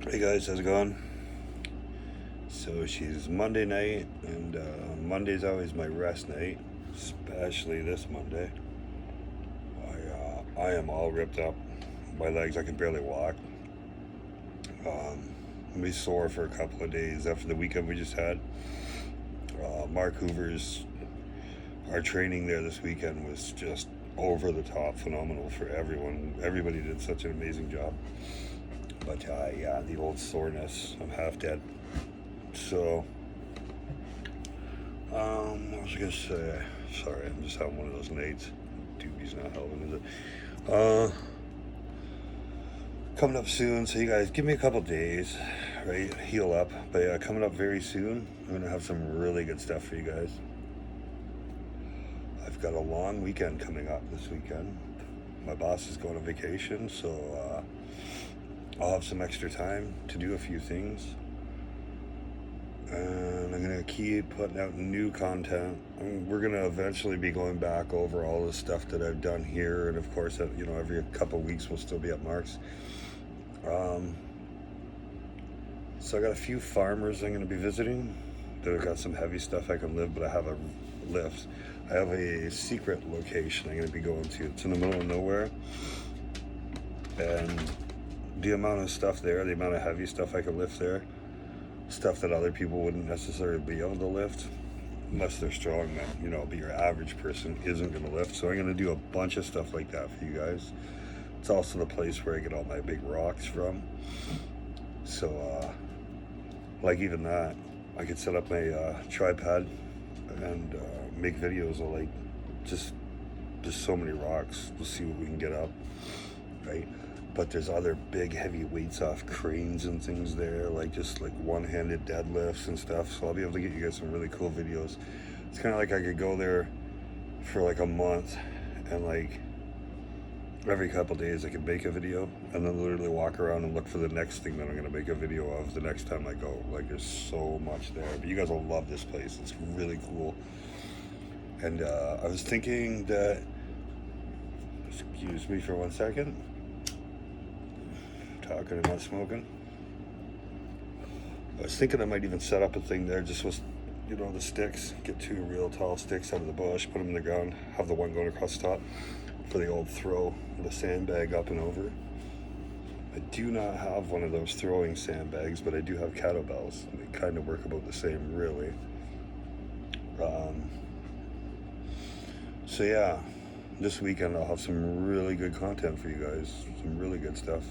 Hey guys, how's it going? So she's Monday night, and Monday's always my rest night, especially this Monday. I am all ripped up. My legs, I can barely walk. I'm be sore for a couple of days after the weekend we just had. Mark Hoover's, our training there this weekend was just over the top phenomenal for everyone. Everybody did such an amazing job. But yeah, the old soreness, I'm half dead. So, what was I gonna say? Sorry, I'm just having one of those nights. Doobie's not helping, is it? Coming up soon, so you guys give me a couple days, right? Heal up. But yeah, coming up very soon, I'm gonna have some really good stuff for you guys. I've got a long weekend coming up this weekend. My boss is going on vacation, so I'll have some extra time to do a few things. And I'm gonna keep putting out new content. We're gonna eventually be going back over all the stuff that I've done here, and of course, every couple of weeks we'll still be at Mark's. So I got a few farmers I'm gonna be visiting that have got some heavy stuff I can lift, but I have a lift. I have a secret location I'm gonna be going to. It's in the middle of nowhere, and the amount of stuff there, the amount of heavy stuff I can lift there, stuff that other people wouldn't necessarily be able to lift unless they're strong, then but your average person isn't going to lift. So I'm going to do a bunch of stuff like that for you guys. It's also the place where I get all my big rocks from. So like even that, I could set up my tripod and make videos of like just so many rocks. We'll see what we can get up, right? But there's other big heavy weights off cranes and things there, like just like one-handed deadlifts and stuff. So I'll be able to get you guys some really cool videos. It's kind of like I could go there for like a month, and like every couple days I could make a video, and then literally walk around and look for the next thing that I'm gonna make a video of the next time I go. Like there's so much there, but you guys will love this place. It's really cool. And I was thinking that, excuse me for 1 second, talking and not smoking. I was thinking I might even set up a thing there just with, the sticks. Get 2 real tall sticks out of the bush, put them in the ground, have the one going across the top for the old throw, the sandbag up and over. I do not have one of those throwing sandbags, but I do have kettlebells. They kind of work about the same, really. So yeah, this weekend I'll have some really good content for you guys, some really good stuff.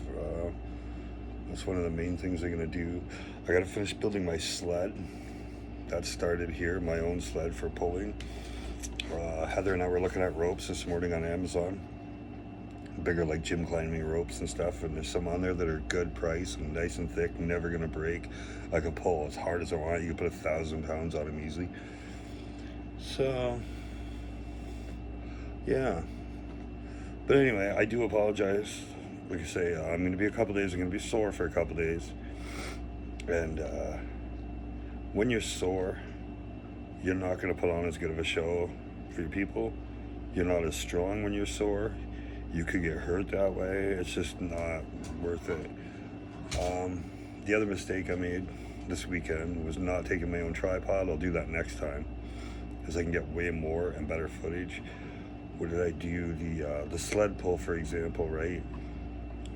That's one of the main things I'm gonna do. I gotta finish building my sled. That started here, my own sled for pulling. Heather and I were looking at ropes this morning on Amazon. Bigger like gym climbing ropes and stuff, and there's some on there that are good price and nice and thick, never gonna break. I can pull as hard as I want. You can put 1,000 pounds on them easily. So yeah, but anyway, I do apologize. Like I say, I'm going to be a couple days. I'm going to be sore for a couple days. And when you're sore, you're not going to put on as good of a show for your people. You're not as strong when you're sore. You could get hurt that way. It's just not worth it. The other mistake I made this weekend was not taking my own tripod. I'll do that next time, because I can get way more and better footage. What did I do? The sled pull, for example, right?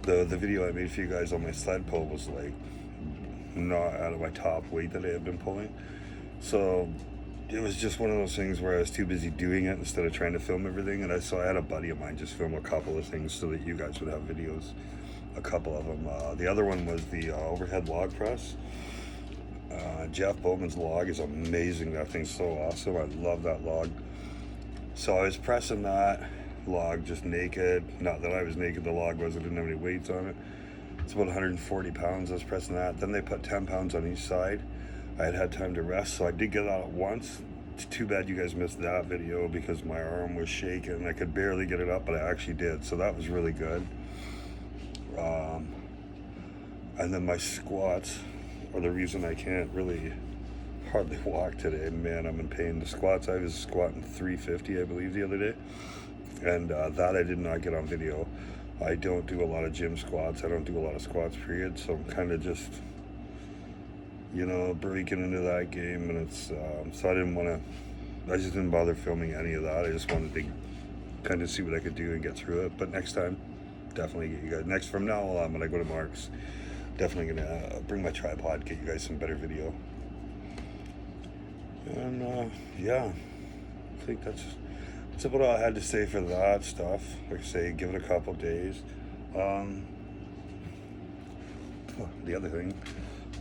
The video I made for you guys on my sled pull was like not out of my top weight that I had been pulling. So it was just one of those things where I was too busy doing it instead of trying to film everything. And so I had a buddy of mine just film a couple of things so that you guys would have videos, a couple of them. The other one was the overhead log press. Jeff Bowman's log is amazing. That thing's so awesome. I love that log. So I was pressing that log just naked. Not that I was naked, the log was. I didn't have any weights on it. It's about 140 pounds. I was pressing that. Then they put 10 pounds on each side. I had time to rest, so I did get out at once. It's too bad you guys missed that video because my arm was shaking. I could barely get it up, but I actually did. So that was really good. And then my squats are the reason I can't really hardly walk today. Man, I'm in pain. The squats, I was squatting 350, I believe, the other day. And that I did not get on video. I don't do a lot of gym squats. I don't do a lot of squats, period. So I'm kind of just, breaking into that game. And it's, so I just didn't bother filming any of that. I just wanted to kind of see what I could do and get through it. But next time, definitely get you guys. From now on, when I go to Mark's, definitely gonna bring my tripod, get you guys some better video. And yeah, I think that's about all I had to say for that stuff. Like I say, give it a couple days. The other thing,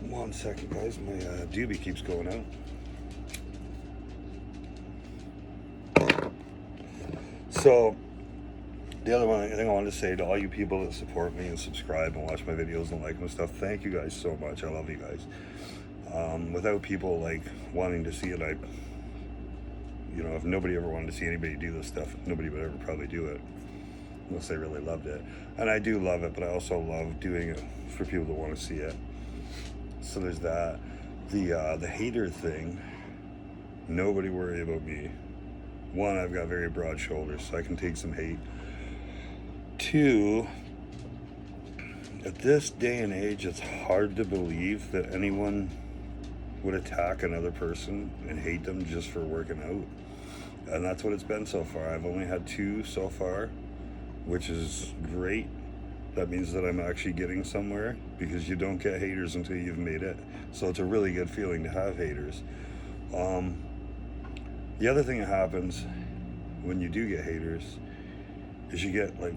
1 second, guys, my doobie keeps going out. So the other thing I wanted to say to all you people that support me and subscribe and watch my videos and like them and stuff, thank you guys so much. I love you guys. Without people like wanting to see it, if nobody ever wanted to see anybody do this stuff, nobody would ever probably do it unless they really loved it. And I do love it, but I also love doing it for people that want to see it. So there's that. The hater thing, nobody worry about me. One, I've got very broad shoulders, so I can take some hate. Two, at this day and age, it's hard to believe that anyone would attack another person and hate them just for working out. And that's what it's been so far. I've only had 2 so far, which is great. That means that I'm actually getting somewhere, because you don't get haters until you've made it. So it's a really good feeling to have haters. The other thing that happens when you do get haters is you get, like,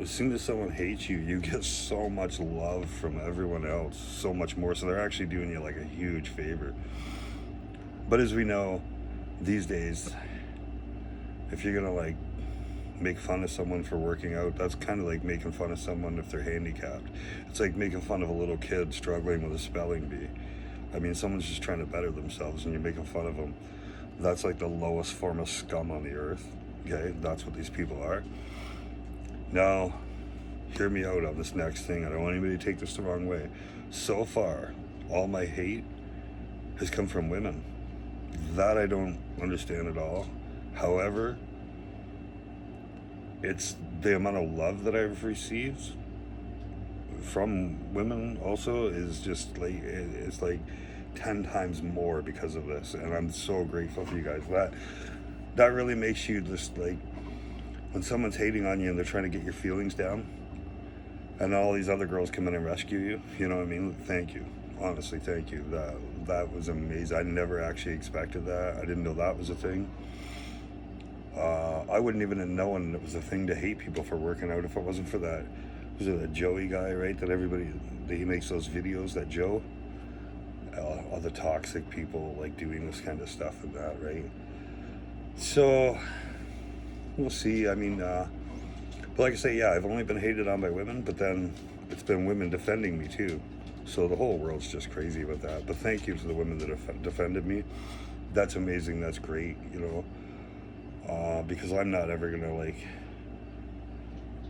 as soon as someone hates you, you get so much love from everyone else, so much more. So they're actually doing you like a huge favor. But as we know, these days, if you're gonna like make fun of someone for working out, that's kind of like making fun of someone if they're handicapped. It's like making fun of a little kid struggling with a spelling bee. I mean, someone's just trying to better themselves and you're making fun of them. That's like the lowest form of scum on the earth. Okay, that's what these people are. Now, hear me out on this next thing. I don't want anybody to take this the wrong way. So far, all my hate has come from women. That I don't understand at all. However, it's the amount of love that I've received from women also is just like, it's like 10 times more because of this. And I'm so grateful for you guys. That really makes you just like, when someone's hating on you and they're trying to get your feelings down, and all these other girls come in and rescue you, you know what I mean? Thank you. Honestly, thank you. That was amazing. I never actually expected that. I didn't know that was a thing. I wouldn't even have known it was a thing to hate people for working out if it wasn't for that. Was it that Joey guy, right? That he makes those videos, that Joe? All the toxic people like doing this kind of stuff and that, right? So we'll see. I mean, but like I say, yeah, I've only been hated on by women, but then it's been women defending me too. So the whole world's just crazy about that. But thank you to the women that defended me. That's amazing. That's great, because I'm not ever gonna like,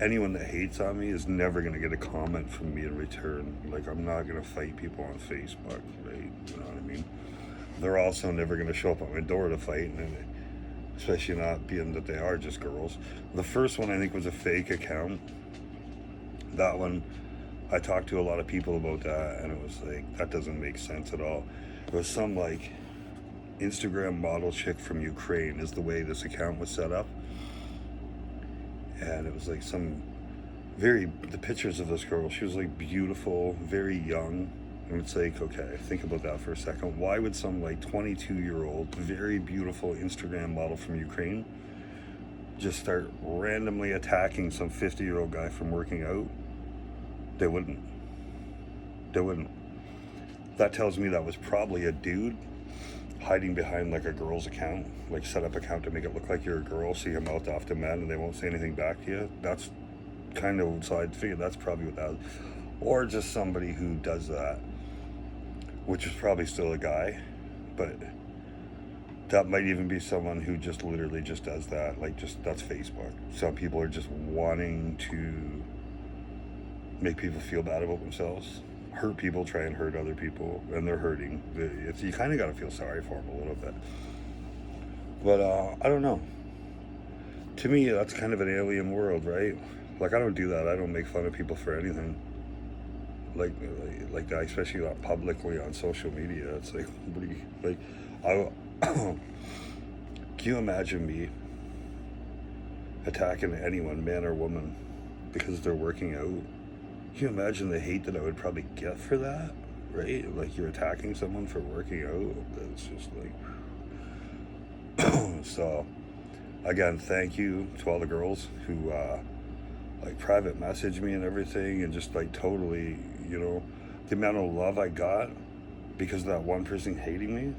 anyone that hates on me is never gonna get a comment from me in return. Like, I'm not gonna fight people on Facebook, right? You know what I mean? They're also never gonna show up at my door to fight, and especially not being that they are just girls. The first one I think was a fake account. That one, I talked to a lot of people about that, and it was like, that doesn't make sense at all. It was some like Instagram model chick from Ukraine is the way this account was set up. And it was like the pictures of this girl, she was like beautiful, very young. And it's like, okay, think about that for a second. Why would some like 22-year-old, very beautiful Instagram model from Ukraine just start randomly attacking some 50-year-old guy from working out? They wouldn't. That tells me that was probably a dude hiding behind like a girl's account, like set up account to make it look like you're a girl, so you mouth off to men and they won't say anything back to you. That's kind of, so I figured that's probably what that was. Or just somebody who does that, which is probably still a guy, but that might even be someone who just literally just does that. Like, just, that's Facebook. Some people are just wanting to make people feel bad about themselves, hurt people, try and hurt other people, and they're hurting. You kind of got to feel sorry for them a little bit. But I don't know. To me, that's kind of an alien world, right? Like, I don't do that. I don't make fun of people for anything. Like that, especially not publicly on social media. It's like, what do you, like, I, can you imagine me attacking anyone, man or woman, because they're working out? Can you imagine the hate that I would probably get for that? Right? Like, you're attacking someone for working out. It's just like, so again, thank you to all the girls who like private message me and everything, and just like totally, you know, the amount of love I got because of that one person hating me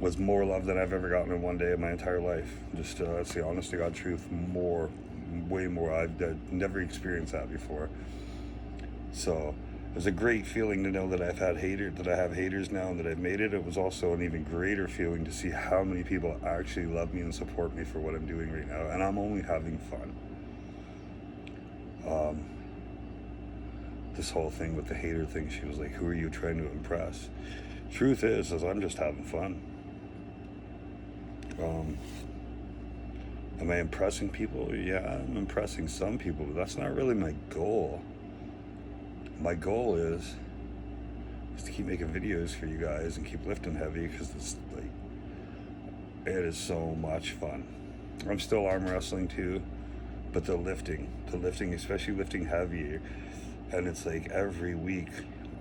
was more love than I've ever gotten in one day in my entire life. Just that's the honest to God truth. More, way more. I've never experienced that before. So it was a great feeling to know that I have haters now, and that I've made it. It was also an even greater feeling to see how many people actually love me and support me for what I'm doing right now, and I'm only having fun. This whole thing with the hater thing, she was like, who are you trying to impress? Truth is I'm just having fun. Am I impressing people? Yeah, I'm impressing some people, but that's not really my goal. My goal is to keep making videos for you guys and keep lifting heavy, because it's like, it is so much fun. I'm still arm wrestling too, but the lifting, especially lifting heavy, and it's like every week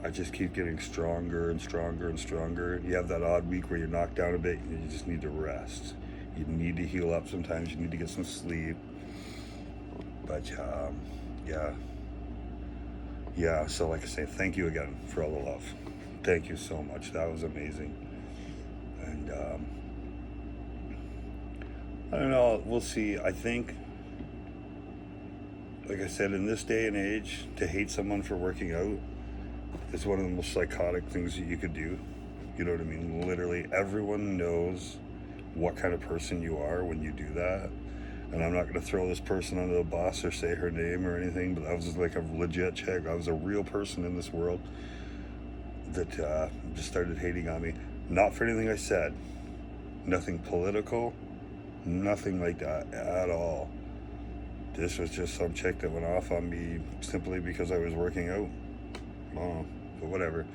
I just keep getting stronger and stronger and stronger. You have that odd week where you're knocked down a bit and you just need to rest. You need to heal up sometimes. You need to get some sleep. But yeah, so like I say, thank you again for all the love. Thank you so much. That was amazing. And I don't know, we'll see. I think, like I said, in this day and age, to hate someone for working out is one of the most psychotic things that you could do. You know what I mean? Literally, everyone knows what kind of person you are when you do that. And I'm not going to throw this person under the bus or say her name or anything, but that was just like a legit chick. I was a real person in this world that just started hating on me. Not for anything I said. Nothing political. Nothing like that at all. This was just some chick that went off on me simply because I was working out. But whatever.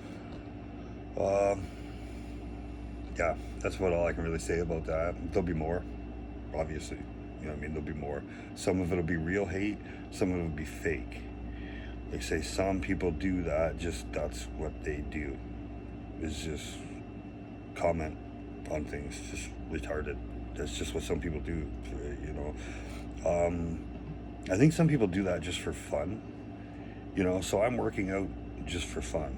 Yeah, that's about all I can really say about that. There'll be more, obviously. You know what I mean? There'll be more. Some of it'll be real hate. Some of it'll be fake. They say some people do that. Just that's what they do. Is just comment on things. Just retarded. That's just what some people do. You know. I think some people do that just for fun. You know. So I'm working out just for fun.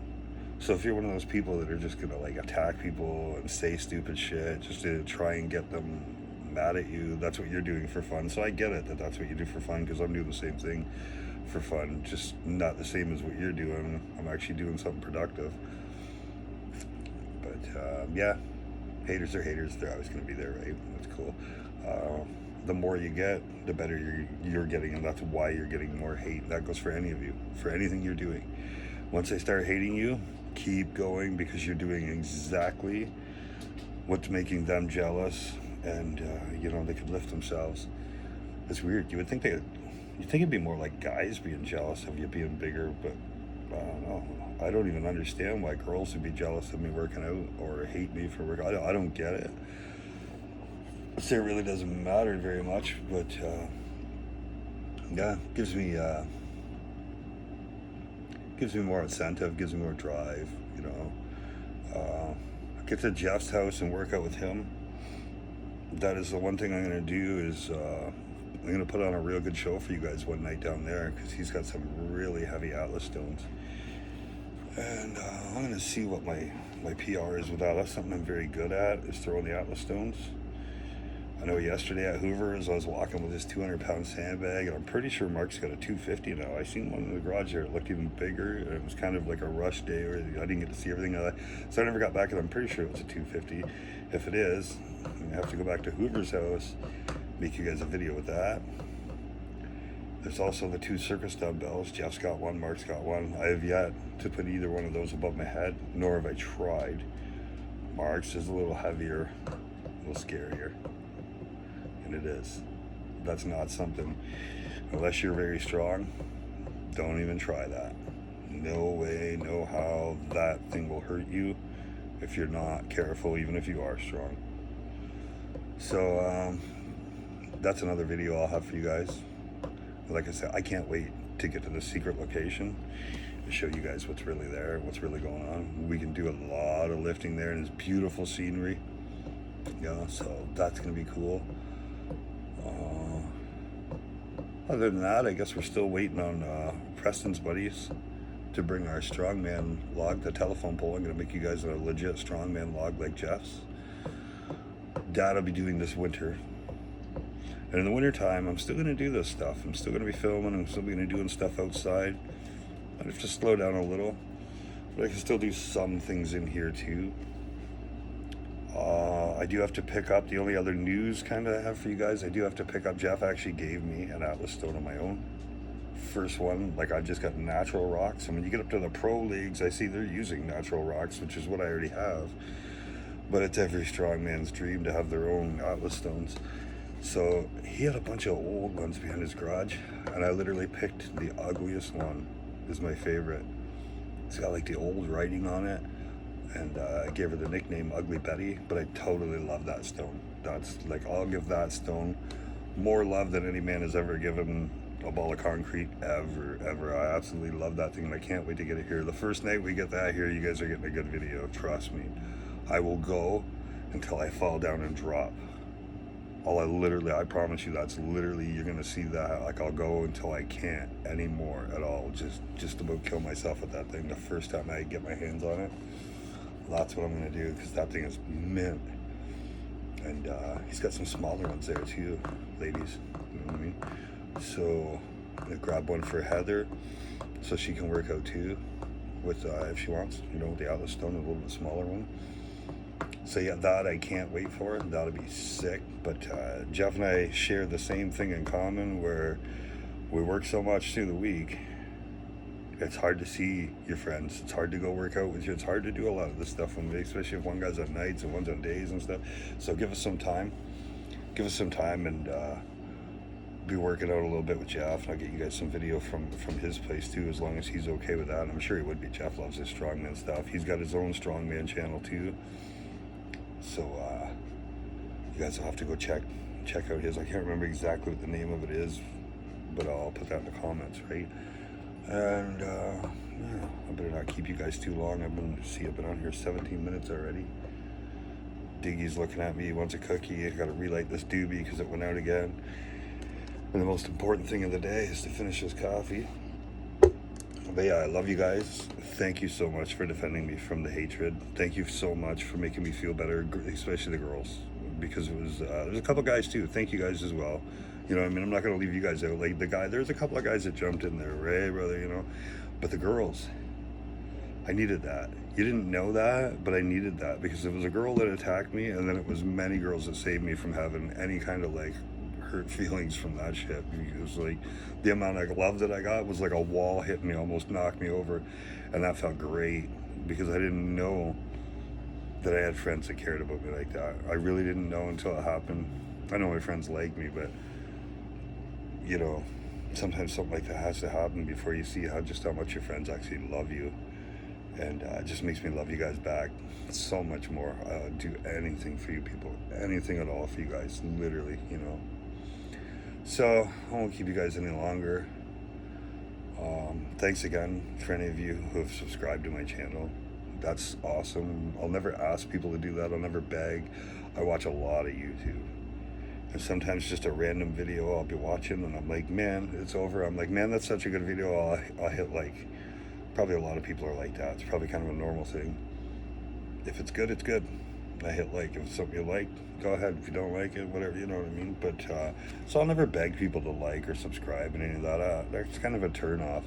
So if you're one of those people that are just gonna like attack people and say stupid shit just to try and get them mad at you, that's what you're doing for fun. So I get it that that's what you do for fun, because I'm doing the same thing for fun, just not the same as what you're doing. I'm actually doing something productive. But yeah, haters are haters. They're always going to be there, right? That's cool. The more you get, the better you're getting, and that's why you're getting more hate. That goes for any of you, for anything you're doing. Once they start hating you, keep going, because you're doing exactly what's making them jealous, and you know, they could lift themselves. It's weird. You think it'd be more like guys being jealous of you being bigger, but I don't know. I don't even understand why girls would be jealous of me working out or hate me for working. I don't get it. I'd say it really doesn't matter very much, but yeah, gives me more incentive, gives me more drive. You know, get to Jeff's house and work out with him. That is the one thing I'm going to do. Is I'm going to put on a real good show for you guys one night down there, because he's got some really heavy Atlas stones. And I'm going to see what my PR is with that. That's something I'm very good at, is throwing the Atlas stones. I know yesterday at Hoover's, I was walking with this 200-pound sandbag, and I'm pretty sure Mark's got a 250 now. I seen one in the garage there. It looked even bigger, and it was kind of like a rush day where I didn't get to see everything. So I never got back, and I'm pretty sure it was a 250. If it is, I'm going to have to go back to Hoover's house, make you guys a video with that. There's also the 2 circus dumbbells. Jeff's got one, Mark's got one. I have yet to put either one of those above my head, nor have I tried. Mark's is a little heavier, a little scarier. And it is. That's not something Unless you're very strong, don't even try that. No way, no how that thing will hurt you if you're not careful, even if you are strong. So that's another video I'll have for you guys. Like I said, I can't wait to get to the secret location to show you guys what's really there, what's really going on. We can do a lot of lifting there, and it's beautiful scenery. Yeah, so that's gonna be cool. Other than that, I guess we're still waiting on Preston's buddies to bring our strongman log, the telephone pole. I'm gonna make you guys a legit strongman log like Jeff's. Dad will be doing this winter. And in the winter time, I'm still gonna do this stuff. I'm still gonna be filming, I'm still gonna be doing stuff outside. I have to slow down a little, but I can still do some things in here too. I do have to pick up, the only other news kind of I have for you guys, I do have to pick up, Jeff actually gave me an Atlas stone of my own. First one, like I've just got natural rocks. And when you get up to the pro leagues, I see they're using natural rocks, which is what I already have. But it's every strongman's dream to have their own Atlas stones. So he had a bunch of old ones behind his garage, and I literally picked the ugliest one, is my favorite. It's got like the old writing on it, and I gave her the nickname Ugly Betty, but I totally love that stone. That's like, I'll give that stone more love than any man has ever given a ball of concrete ever. I absolutely love that thing, and I can't wait to get it here. The first night we get that here, you guys are getting a good video, trust me. I will go until I fall down and drop. I promise you, that's literally, you're gonna see that. Like, I'll go until I can't anymore at all. Just about kill myself with that thing the first time I get my hands on it. That's what I'm gonna do, because that thing is mint. And he's got some smaller ones there too, ladies, you know what I mean? So I'm gonna grab one for Heather so she can work out too with, if she wants, you know, the Atlas stone, a little bit smaller one. So yeah, that I can't wait for. That'll be sick. But Jeff and I share the same thing in common, where we work so much through the week. It's hard to see your friends. It's hard to go work out with you. It's hard to do a lot of this stuff, especially if one guy's on nights and one's on days and stuff. So give us some time. Give us some time, and be working out a little bit with Jeff. And I'll get you guys some video from his place too, as long as he's okay with that. And I'm sure he would be. Jeff loves his strongman stuff. He's got his own strongman channel too. So you guys will have to go check out his. I can't remember exactly what the name of it is, but I'll put that in the comments, right? And yeah, I better not keep you guys too long. I've been on here 17 minutes already. Diggy's looking at me, he wants a cookie. I gotta relight this doobie because it went out again. And the most important thing of the day is to finish this coffee. But yeah, I love you guys. Thank you so much for defending me from the hatred. Thank you so much for making me feel better, especially the girls, because it was there's a couple guys too. Thank you guys as well. You know what I mean? I'm not gonna leave you guys out. Like there's a couple of guys that jumped in there, hey brother, you know. But the girls, I needed that. You didn't know that, but I needed that, because it was a girl that attacked me, and then it was many girls that saved me from having any kind of like hurt feelings from that shit. It was like the amount of love that I got was like a wall hit me, almost knocked me over, and that felt great, because I didn't know that I had friends that cared about me like that. I really didn't know until it happened. I know my friends like me, but you know, sometimes something like that has to happen before you see how much your friends actually love you. And it just makes me love you guys back so much more. I'll do anything for you people, anything at all for you guys, literally, you know. So I won't keep you guys any longer. Thanks again for any of you who have subscribed to my channel. That's awesome. I'll never ask people to do that. I'll never beg. I watch a lot of YouTube. And sometimes just a random video I'll be watching, and I'm like, man, it's over. I'm like, man, that's such a good video. I'll hit like. Probably a lot of people are like that. It's probably kind of a normal thing. If it's good, it's good. I hit like. If it's something you like, go ahead. If you don't like it, whatever, you know what I mean? But, so I'll never beg people to like or subscribe and any of that. That's kind of a turn off.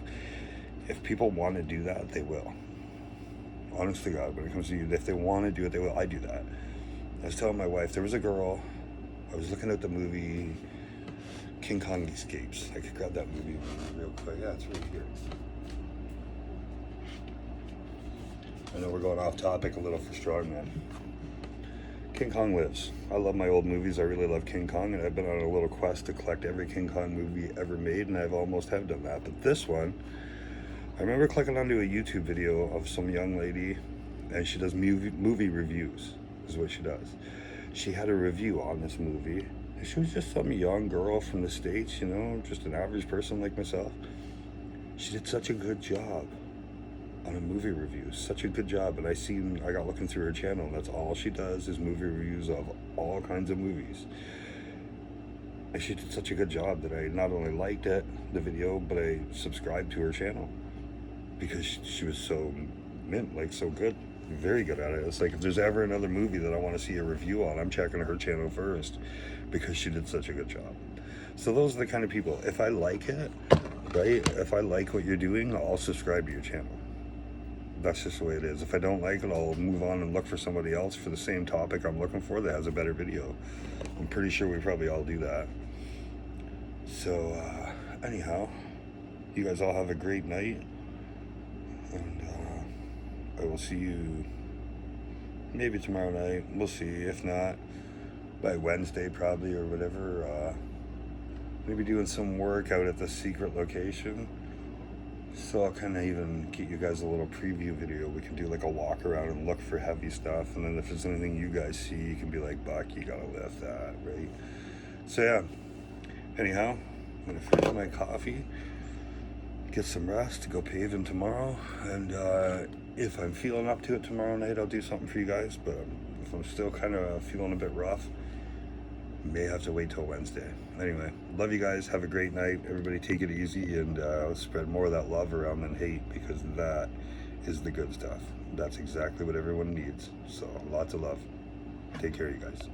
If people want to do that, they will. Honest to God, when it comes to you, if they want to do it, they will. I do that. I was telling my wife, there was a girl, I was looking at the movie King Kong Escapes. I could grab that movie real quick. Yeah, it's right here. I know we're going off topic a little for strongman. King Kong lives. I love my old movies. I really love King Kong, and I've been on a little quest to collect every King Kong movie ever made, and I've almost have done that. But this one, I remember clicking onto a YouTube video of some young lady, and she does movie reviews, is what she does. She had a review on this movie, and she was just some young girl from the States, you know, just an average person like myself. She did such a good job on a movie review, such a good job. And I got looking through her channel, and that's all she does is movie reviews of all kinds of movies. And she did such a good job that I not only liked the video, but I subscribed to her channel because she was so so good, very good at it. It's like if there's ever another movie that I want to see a review on, I'm checking her channel first because she did such a good job. So those are the kind of people, if I like it, right, if I like what you're doing, I'll subscribe to your channel. That's just the way it is. If I don't like it, I'll move on and look for somebody else for the same topic I'm looking for that has a better video. I'm pretty sure we probably all do that. So anyhow, you guys all have a great night, and I will see you maybe tomorrow night. We'll see. If not, by Wednesday probably, or whatever. Maybe doing some work out at the secret location. So I'll kind of even get you guys a little preview video. We can do like a walk around and look for heavy stuff. And then if there's anything you guys see, you can be like, Buck, you gotta lift that, right? So yeah, anyhow, I'm gonna finish my coffee, get some rest, go paving tomorrow. And if I'm feeling up to it tomorrow night, I'll do something for you guys. But if I'm still kind of feeling a bit rough, may have to wait till Wednesday. Anyway, love you guys. Have a great night. Everybody take it easy, and spread more of that love around than hate, because that is the good stuff. That's exactly what everyone needs. So lots of love. Take care, you guys.